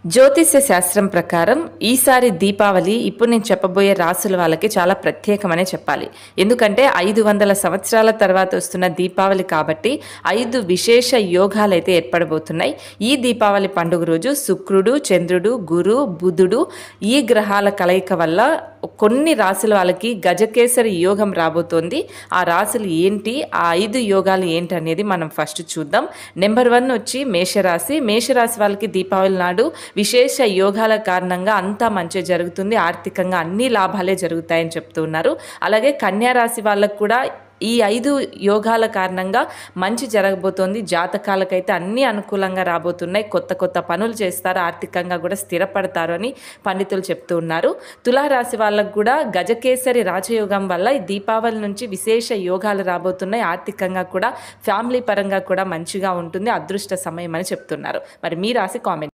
జ్యోతిష్య శాస్త్రం ప్రకారం ఈసారి దీపావళి ఇప్పుడు నేను చెప్పబోయే రాసుల వాళ్ళకి చాలా ప్రత్యేకమనే చెప్పాలి. ఎందుకంటే 500 సంవత్సరాల తర్వాత వస్తున్న దీపావళి కాబట్టి 5 విశేష యోగాలైతే ఏర్పడబోతున్నాయి. ఈ దీపావళి పండుగ రోజు శుక్రుడు, చంద్రుడు, గురు, బుధుడు ఈ గ్రహాల కలయిక వల్ల కొన్ని రాశుల వాళ్ళకి గజకేసరి యోగం రాబోతోంది. ఆ రాశులు ఏంటి, ఆ 5 యోగాలు ఏంటి అనేది మనం ఫస్ట్ చూద్దాం. నెంబర్ 1 వచ్చి మేషరాశి. మేషరాశి వాళ్ళకి దీపావళి నాడు విశేష యోగాల కారణంగా అంతా మంచి జరుగుతుంది, ఆర్థికంగా అన్ని లాభాలే జరుగుతాయని చెప్తూ ఉన్నారు. అలాగే కన్యా రాశి వాళ్ళకు కూడా ఈ 5 యోగాల కారణంగా మంచి జరగబోతోంది. జాతకాలకైతే అన్నీ అనుకూలంగా రాబోతున్నాయి. కొత్త కొత్త పనులు చేస్తారు, ఆర్థికంగా కూడా స్థిరపడతారు అని పండితులు చెప్తూ ఉన్నారు. తులారాశి వాళ్ళకు కూడా గజకేసరి రాజయోగం వల్ల ఈ దీపావళి నుంచి విశేష యోగాలు రాబోతున్నాయి. ఆర్థికంగా కూడా ఫ్యామిలీ పరంగా కూడా మంచిగా ఉంటుంది, అదృష్ట సమయం అని చెప్తున్నారు. మరి మీ రాశి కామెంట్